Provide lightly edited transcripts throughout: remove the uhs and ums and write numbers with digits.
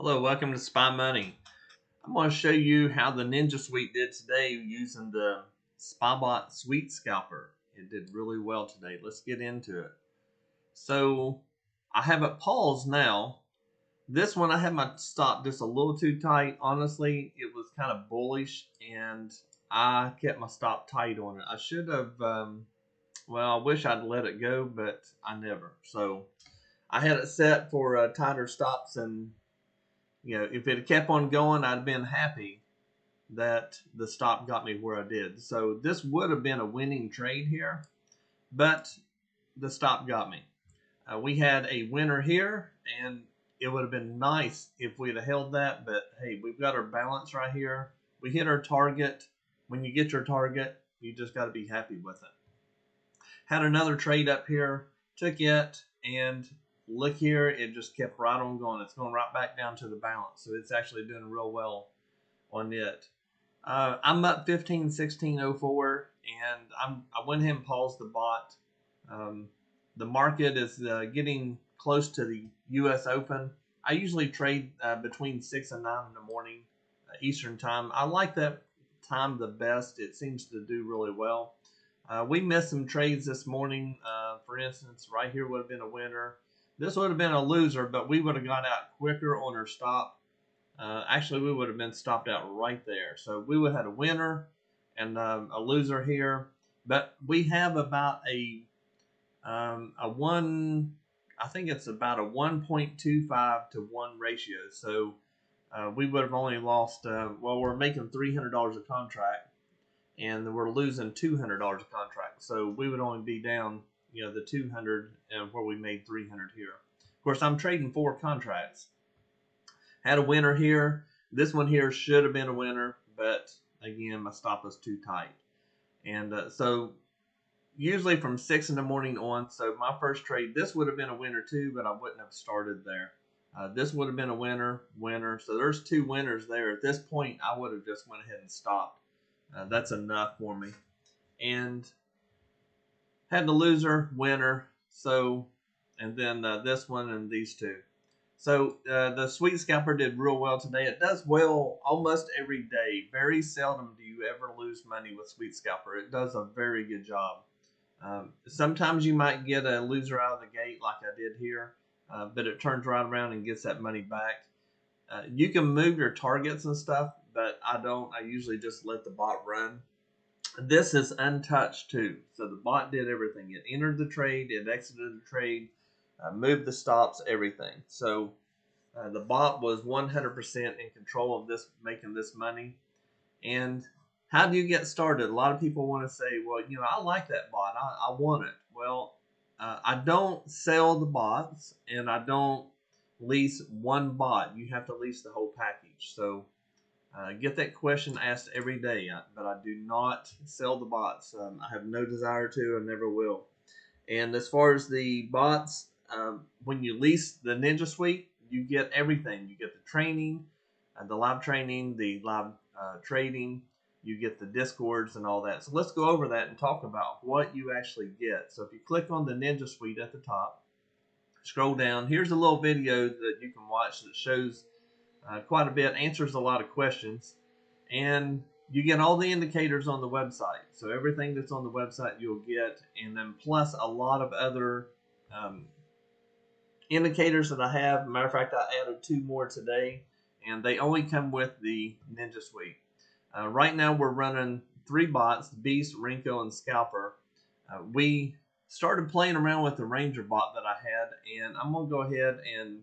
Hello, welcome to Spy Money. I'm going to show you how the Ninja Suite did today using the SpyBot Suite Scalper. It did really well today. Let's get into it. So I have it paused now. This one I had my stop just a little too tight. Honestly, it was kind of bullish and I kept my stop tight on it. I should have, I wish I'd let it go, but I never. So I had it set for tighter stops, and if it had kept on going, I'd have been happy that the stop got me where I did. So this would have been a winning trade here, but the stop got me. We had a winner here, and it would have been nice if we'd have held that, but hey, we've got our balance right here. We hit our target. When you get your target, you just got to be happy with it. Had another trade up here, took it, and look here, it just kept right on going. It's going right back down to the balance, so it's actually doing real well on it. I'm up 15.1604, and I went ahead and paused the bot. The market is getting close to the U.S. Open. I usually trade between 6 and 9 in the morning Eastern time. I like that time the best. It seems to do really well. We missed some trades this morning. For instance, right here would have been a winner. This would have been a loser, but we would have got out quicker on our stop. Actually, we would have been stopped out right there. So we would have had a winner and a loser here. But we have about a one, I think it's about a 1.25 to 1 ratio. So we would have only lost, we're making $300 a contract, and we're losing $200 a contract. So we would only be down, the 200 where we made 300 here. Of course, I'm trading 4 contracts. Had a winner here. This one here should have been a winner, but again, my stop was too tight. And so usually from 6 in the morning on, so my first trade, this would have been a winner too, but I wouldn't have started there. This would have been a winner. So there's 2 winners there. At this point, I would have just went ahead and stopped. That's enough for me. And had the loser, winner, so, and then this one and these 2. So the Suite Scalper did real well today. It does well almost every day. Very seldom do you ever lose money with Suite Scalper. It does a very good job. Sometimes you might get a loser out of the gate like I did here, but it turns right around and gets that money back. You can move your targets and stuff, but I don't. I usually just let the bot run. This is untouched too. So the bot did everything. It entered the trade, it exited the trade, moved the stops, everything. So the bot was 100% in control of this, making this money. And how do you get started? A lot of people want to say, well, I like that bot. I want it. Well, I don't sell the bots, and I don't lease one bot. You have to lease the whole package. So get that question asked every day, but I do not sell the bots. I have no desire to and never will. And as far as the bots, when you lease the Ninja Suite, you get everything. You get the training, the live training, the live trading. You get the Discords and all that. So let's go over that and talk about what you actually get. So if you click on the Ninja Suite at the top, scroll down. Here's a little video that you can watch that shows quite a bit, answers a lot of questions, and you get all the indicators on the website. So everything that's on the website you'll get, and then plus a lot of other indicators that I have. Matter of fact, I added 2 more today, and they only come with the Ninja Suite. Right now we're running 3 bots, Beast, Rinko, and Scalper. We started playing around with the Ranger bot that I had, and I'm going to go ahead and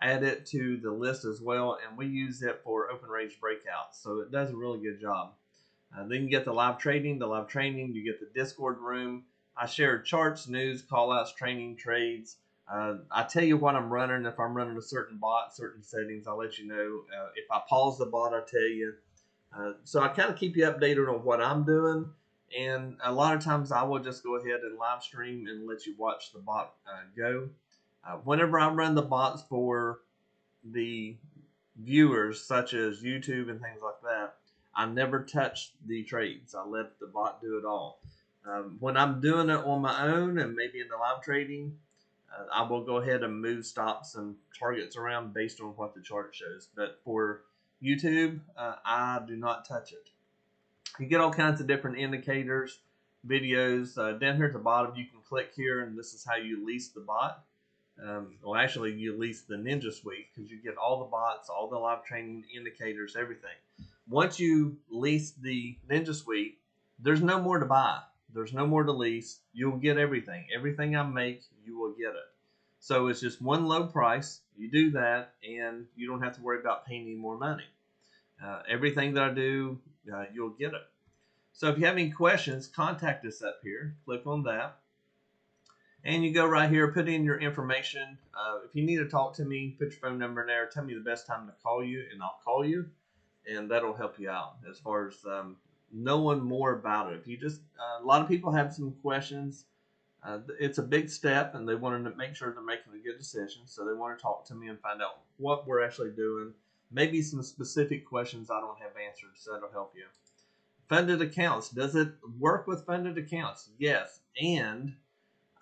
add it to the list as well, and we use it for open range breakouts, so it does a really good job. Then you get the live trading, you get the Discord room. I share charts, news, callouts, training, trades. I tell you what I'm running. If I'm running a certain bot, certain settings, I'll let you know. If I pause the bot, I'll tell you. So I kind of keep you updated on what I'm doing, and a lot of times I will just go ahead and live stream and let you watch the bot go. Whenever I run the bots for the viewers, such as YouTube and things like that, I never touch the trades. I let the bot do it all. When I'm doing it on my own and maybe in the live trading, I will go ahead and move stops and targets around based on what the chart shows. But for YouTube, I do not touch it. You get all kinds of different indicators, videos. Down here at the bottom, you can click here, and this is how you lease the bot. Well, actually, you lease the Ninja Suite because you get all the bots, all the live training indicators, everything. Once you lease the Ninja Suite, there's no more to buy. There's no more to lease. You'll get everything. Everything I make, you will get it. So it's just one low price. You do that, and you don't have to worry about paying any more money. Everything that I do, you'll get it. So if you have any questions, contact us up here. Click on that. And you go right here, put in your information. If you need to talk to me, put your phone number in there. Tell me the best time to call you, and I'll call you. And that'll help you out as far as knowing more about it. If you just, a lot of people have some questions. It's a big step, and they want to make sure they're making a good decision. So they want to talk to me and find out what we're actually doing. Maybe some specific questions I don't have answered, so that'll help you. Funded accounts. Does it work with funded accounts? Yes. And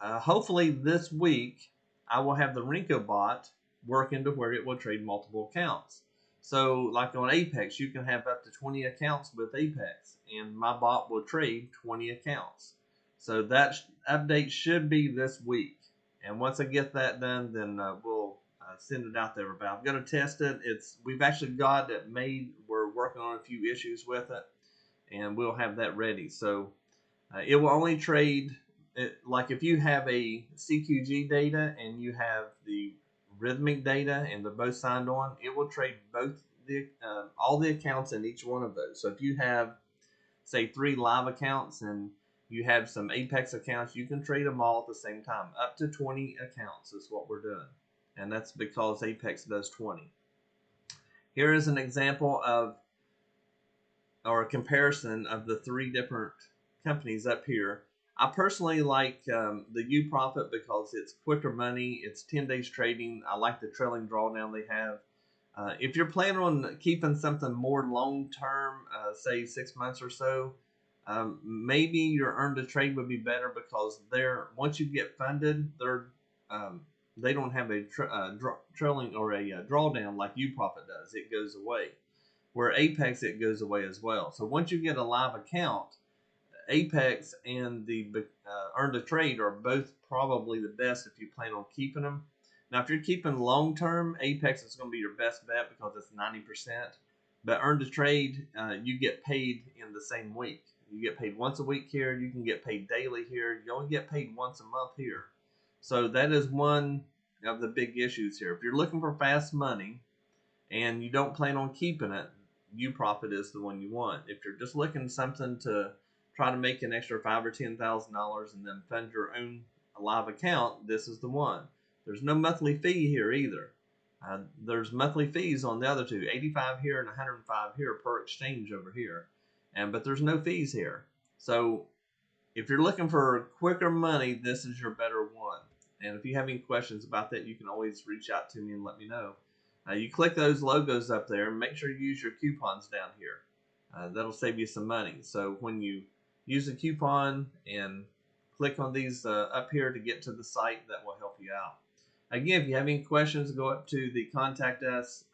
hopefully this week I will have the Renko bot working to where it will trade multiple accounts. So like on Apex, you can have up to 20 accounts with Apex, and my bot will trade 20 accounts. So that update should be this week. And once I get that done, then we'll send it out there. But I'm going to test it. We've actually got it made. We're working on a few issues with it, and we'll have that ready. So it will only trade, like if you have a CQG data and you have the rhythmic data and they're both signed on, it will trade both all the accounts in each one of those. So if you have, say, 3 live accounts and you have some Apex accounts, you can trade them all at the same time. Up to 20 accounts is what we're doing. And that's because Apex does 20. Here is an example of, or a comparison of the 3 different companies up here. I personally like the UProfit because it's quicker money. It's 10 days trading. I like the trailing drawdown they have. If you're planning on keeping something more long-term, say 6 months or so, maybe your earn to trade would be better because once you get funded, they don't have a trailing or a drawdown like UProfit does. It goes away. Where Apex, it goes away as well. So once you get a live account, Apex and the earn to trade are both probably the best if you plan on keeping them. Now, if you're keeping long term, Apex is going to be your best bet because it's 90%. But earn to trade, you get paid in the same week. You get paid once a week here. You can get paid daily here. You only get paid once a month here. So that is one of the big issues here. If you're looking for fast money and you don't plan on keeping it, UProfit is the one you want. If you're just looking something to try to make an extra $5,000 or $10,000 and then fund your own live account, this is the one. There's no monthly fee here either. There's monthly fees on the other two, 85 here and 105 here per exchange over here. But there's no fees here. So if you're looking for quicker money, this is your better one. And if you have any questions about that, you can always reach out to me and let me know. You click those logos up there and make sure you use your coupons down here. That'll save you some money. So when you use a coupon and click on these up here to get to the site, that will help you out. Again, if you have any questions, go up to the contact us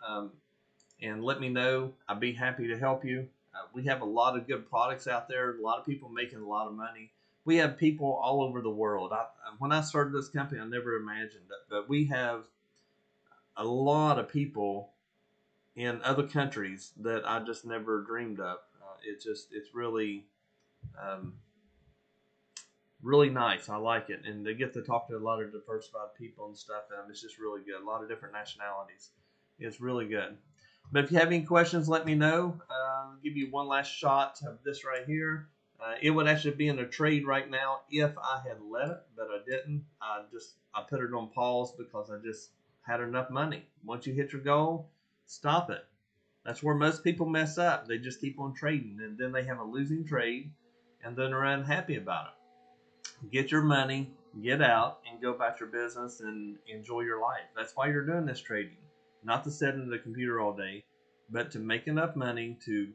and let me know. I'd be happy to help you. We have a lot of good products out there. A lot of people making a lot of money. We have people all over the world. When I started this company, I never imagined it, but we have a lot of people in other countries that I just never dreamed of. It's really really nice. I like it, and they get to talk to a lot of diversified people and stuff. It's just really good. A lot of different nationalities. It's really good. But if you have any questions, let me know. I'll give you one last shot of this right here. It would actually be in a trade right now if I had let it, but I didn't. I put it on pause because I just had enough money. Once you hit your goal, stop it. That's where most people mess up. They just keep on trading, and then they have a losing trade, and then they're unhappy about it. Get your money, get out, and go about your business and enjoy your life. That's why you're doing this trading. Not to sit in the computer all day, but to make enough money to,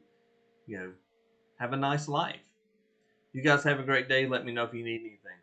have a nice life. You guys have a great day. Let me know if you need anything.